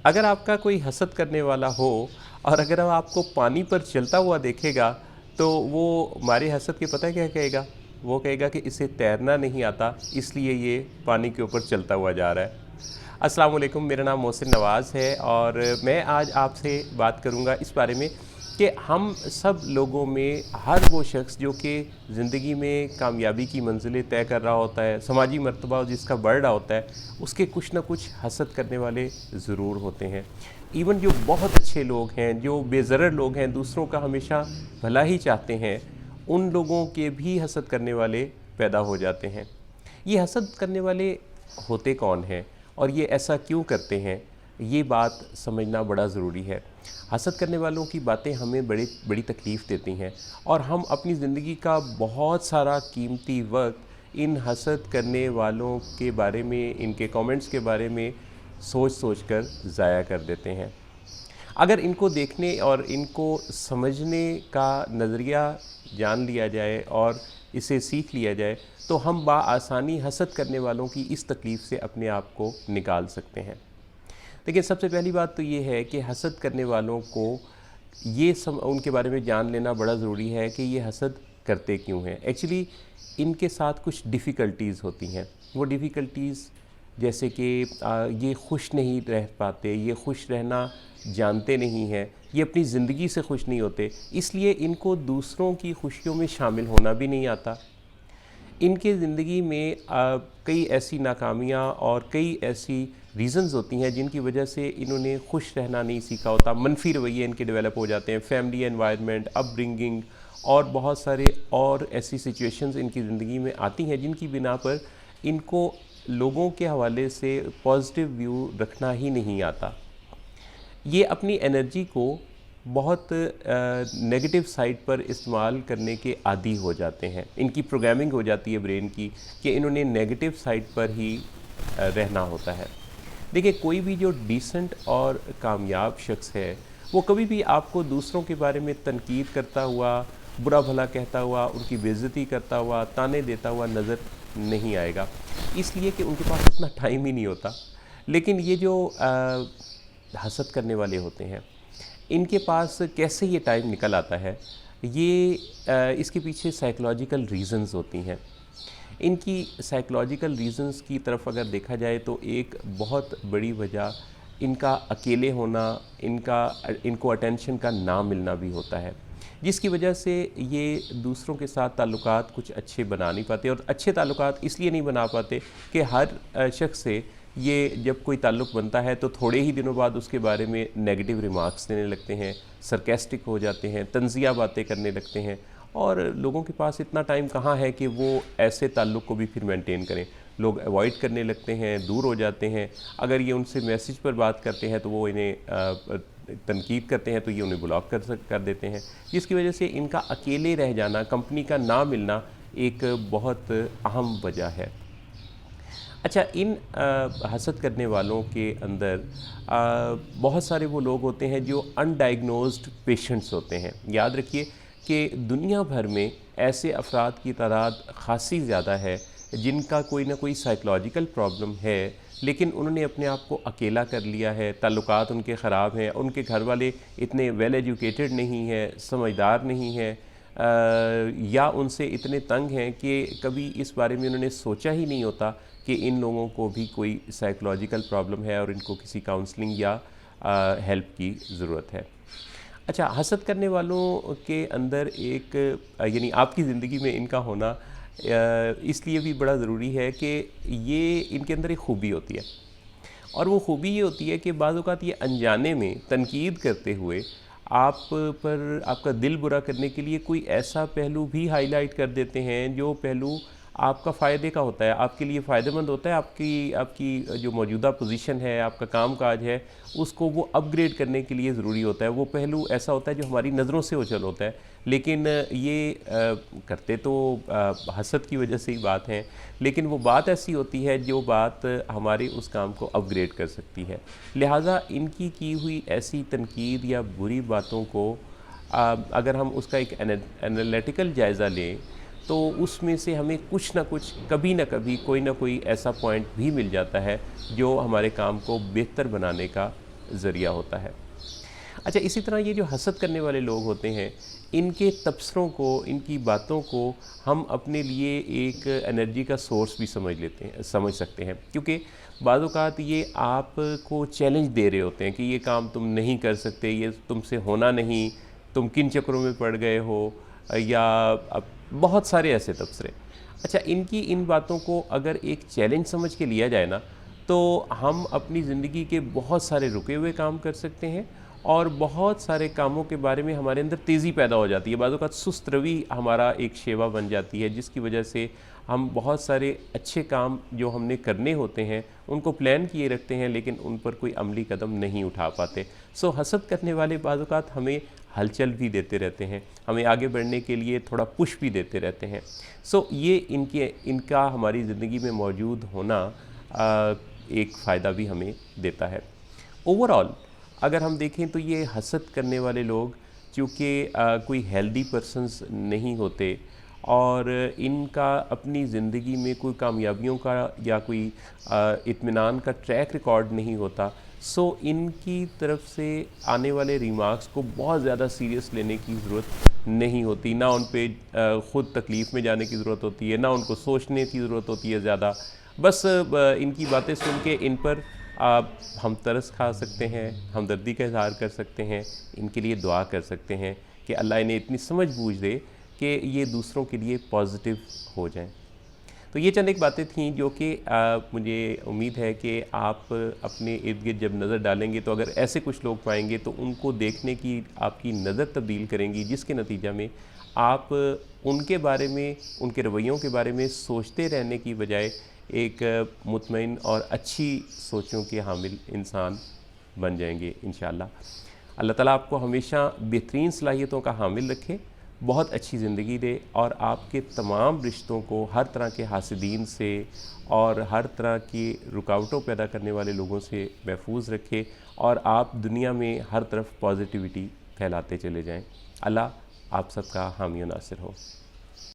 अगर आपका कोई हसद करने वाला हो और अगर वो आपको पानी पर चलता हुआ देखेगा तो वो हमारे हसद के पता है क्या कहेगा? वो कहेगा कि इसे तैरना नहीं आता इसलिए ये पानी के ऊपर चलता हुआ जा रहा है। अस्सलाम वालेकुम, मेरा नाम मोहसिन नवाज़ है और मैं आज आपसे बात करूंगा इस बारे में कि हम सब लोगों में हर वो शख्स जो कि ज़िंदगी में कामयाबी की मंजिलें तय कर रहा होता है, समाजी मर्तबा जिसका बढ़ रहा होता है, उसके कुछ ना कुछ हसद करने वाले ज़रूर होते हैं। इवन जो बहुत अच्छे लोग हैं, जो बेज़रर लोग हैं, दूसरों का हमेशा भला ही चाहते हैं, उन लोगों के भी हसद करने वाले पैदा हो जाते हैं। ये हसद करने वाले होते कौन हैं और ये ऐसा क्यों करते हैं, ये बात समझना बड़ा ज़रूरी है। हसद करने वालों की बातें हमें बड़ी बड़ी तकलीफ़ देती हैं और हम अपनी ज़िंदगी का बहुत सारा कीमती वक्त इन हसद करने वालों के बारे में, इनके कमेंट्स के बारे में सोच कर ज़ाया कर देते हैं। अगर इनको देखने और इनको समझने का नज़रिया जान लिया जाए और इसे सीख लिया जाए तो हम आसानी हसद करने वालों की इस तकलीफ़ से अपने आप को निकाल सकते हैं। देखिए, सबसे पहली बात तो ये है कि हसद करने वालों को उनके बारे में जान लेना बड़ा ज़रूरी है कि ये हसद करते क्यों हैं। एक्चुअली इनके साथ कुछ डिफ़िकल्टीज़ होती हैं। वो डिफ़िकल्टीज़ जैसे कि ये खुश नहीं रह पाते, ये खुश रहना जानते नहीं हैं, ये अपनी ज़िंदगी से खुश नहीं होते, इसलिए इनको दूसरों की खुशियों में शामिल होना भी नहीं आता। इनके ज़िंदगी में कई ऐसी नाकामियाँ और कई ऐसी रीज़न्स होती हैं जिनकी वजह से इन्होंने खुश रहना नहीं सीखा होता। मनफी रवैये इनके डेवलप हो जाते हैं, फैमिली एनवायरनमेंट, अपब्रिंगिंग और बहुत सारे और ऐसी सिचुएशंस इनकी ज़िंदगी में आती हैं जिनकी बिना पर इनको लोगों के हवाले से पॉजिटिव व्यू रखना ही नहीं आता। ये अपनी एनर्जी को बहुत नेगेटिव साइड पर इस्तेमाल करने के आदी हो जाते हैं। इनकी प्रोग्रामिंग हो जाती है ब्रेन की कि इन्होंने नेगेटिव साइड पर ही रहना होता है। देखिए, कोई भी जो डिसेंट और कामयाब शख्स है वो कभी भी आपको दूसरों के बारे में तनकीद करता हुआ, बुरा भला कहता हुआ, उनकी बेइज्जती करता हुआ, ताने देता हुआ नज़र नहीं आएगा, इसलिए कि उनके पास इतना टाइम ही नहीं होता। लेकिन ये जो हसद करने वाले होते हैं, इनके पास कैसे ये टाइम निकल आता है, ये इसके पीछे साइकोलॉजिकल रीज़न्स होती हैं। इनकी साइकोलॉजिकल रीज़न्स की तरफ अगर देखा जाए तो एक बहुत बड़ी वजह इनका अकेले होना, इनको अटेंशन का ना मिलना भी होता है, जिसकी वजह से ये दूसरों के साथ ताल्लुकात कुछ अच्छे बना नहीं पाते। और अच्छे ताल्लुकात इसलिए नहीं बना पाते कि हर शख्स से ये जब कोई ताल्लुक़ बनता है तो थोड़े ही दिनों बाद उसके बारे में नेगेटिव रिमार्क्स देने लगते हैं, सरकास्टिक हो जाते हैं, तंज़िया बातें करने लगते हैं और लोगों के पास इतना टाइम कहाँ है कि वो ऐसे ताल्लुक़ को भी फिर मेंटेन करें। लोग अवॉइड करने लगते हैं, दूर हो जाते हैं। अगर ये उनसे मैसेज पर बात करते हैं तो वो इन्हें तनकीद करते हैं तो ये उन्हें ब्लॉक कर देते हैं, जिसकी वजह से इनका अकेले रह जाना, कंपनी का ना मिलना एक बहुत अहम वजह है। अच्छा, इन हसद करने वालों के अंदर बहुत सारे वो लोग होते हैं जो अनडायग्नोज्ड पेशेंट्स होते हैं। याद रखिए कि दुनिया भर में ऐसे अफराद की तादाद ख़ासी ज़्यादा है जिनका कोई ना कोई साइकोलॉजिकल प्रॉब्लम है, लेकिन उन्होंने अपने आप को अकेला कर लिया है, ताल्लुकात उनके ख़राब हैं, उनके घर वाले इतने वेल एजुकेटेड नहीं हैं, समझदार नहीं हैं, या उनसे इतने तंग हैं कि कभी इस बारे में उन्होंने सोचा ही नहीं होता कि इन लोगों को भी कोई साइकोलॉजिकल प्रॉब्लम है और इनको किसी काउंसलिंग या हेल्प की ज़रूरत है। अच्छा, हसद करने वालों के अंदर एक यानी आपकी ज़िंदगी में इनका होना इसलिए भी बड़ा ज़रूरी है कि ये इनके अंदर एक ख़ूबी होती है और वो ख़ूबी ये होती है कि बाज़ औक़ात ये अनजाने में तनकीद करते हुए आप पर आपका दिल बुरा करने के लिए कोई ऐसा पहलू भी हाईलाइट कर देते हैं जो पहलू आपका फ़ायदे का होता है, आपके लिए फ़ायदेमंद होता है। आपकी जो मौजूदा पोजीशन है, आपका काम-काज है, उसको वो अपग्रेड करने के लिए ज़रूरी होता है। वो पहलू ऐसा होता है जो हमारी नज़रों से ओझल होता है, लेकिन ये करते तो हसद की वजह से ही बात है, लेकिन वो बात ऐसी होती है जो बात हमारे उस काम को अपग्रेड कर सकती है। लिहाजा इनकी की हुई ऐसी तनकीद या बुरी बातों को अगर हम उसका एक एनालिटिकल जायज़ा लें तो उसमें से हमें कुछ ना कुछ, कभी ना कभी कोई ना कोई ऐसा पॉइंट भी मिल जाता है जो हमारे काम को बेहतर बनाने का ज़रिया होता है। अच्छा, इसी तरह ये जो हसद करने वाले लोग होते हैं, इनके तबसरों को, इनकी बातों को हम अपने लिए एक एनर्जी का सोर्स भी समझ सकते हैं, क्योंकि बाज़ औक़ात ये आपको चैलेंज दे रहे होते हैं कि ये काम तुम नहीं कर सकते, ये तुमसे होना नहीं, तुम किन चक्करों में पड़ गए हो, या अब बहुत सारे ऐसे तबसरे। अच्छा, इनकी इन बातों को अगर एक चैलेंज समझ के लिया जाए ना, तो हम अपनी ज़िंदगी के बहुत सारे रुके हुए काम कर सकते हैं और बहुत सारे कामों के बारे में हमारे अंदर तेज़ी पैदा हो जाती है। बाज़ औक़ात सुस्त रवि हमारा एक शेवा बन जाती है, जिसकी वजह से हम बहुत सारे अच्छे काम जो हमने करने होते हैं उनको प्लान किए रखते हैं, लेकिन उन पर कोई अमली कदम नहीं उठा पाते। सो हसद करने वाले बाज़ औक़ात हमें हलचल भी देते रहते हैं, हमें आगे बढ़ने के लिए थोड़ा पुश भी देते रहते हैं। सो ये इनका हमारी ज़िंदगी में मौजूद होना एक फ़ायदा भी हमें देता है। ओवरऑल अगर हम देखें तो ये हसद करने वाले लोग चूँकि कोई हेल्दी पर्सन्स नहीं होते और इनका अपनी ज़िंदगी में कोई कामयाबियों का या कोई इत्मीनान का ट्रैक रिकॉर्ड नहीं होता, सो इनकी तरफ से आने वाले रिमार्क्स को बहुत ज़्यादा सीरियस लेने की ज़रूरत नहीं होती। ना उन पे ख़ुद तकलीफ़ में जाने की ज़रूरत होती है, ना उनको सोचने की ज़रूरत होती है ज़्यादा। बस इनकी बातें सुन के इन पर हम तरस खा सकते हैं, हमदर्दी का इज़हार कर सकते हैं, इनके लिए दुआ कर सकते हैं कि अल्लाह इन्हें इतनी समझ बूझ दे कि ये दूसरों के लिए पॉजिटिव हो जाएं। तो ये चंद एक बातें थीं जो कि मुझे उम्मीद है कि आप अपने इर्द गिर्द जब नज़र डालेंगे तो अगर ऐसे कुछ लोग पाएंगे तो उनको देखने की आपकी नज़र तब्दील करेंगी, जिसके नतीजा में आप उनके बारे में, उनके रवैयों के बारे में सोचते रहने की बजाय एक मुतमईन और अच्छी सोचों के हामिल इंसान बन जाएंगे इंशाअल्लाह। अल्लाह ताला आपको हमेशा बेहतरीन सलाहियतों का हामिल रखे, बहुत अच्छी ज़िंदगी दे और आपके तमाम रिश्तों को हर तरह के हासिदीन से और हर तरह की रुकावटों पैदा करने वाले लोगों से महफूज रखे और आप दुनिया में हर तरफ पॉजिटिविटी फैलाते चले जाएं। अल्लाह आप सबका हामी और नासिर हो।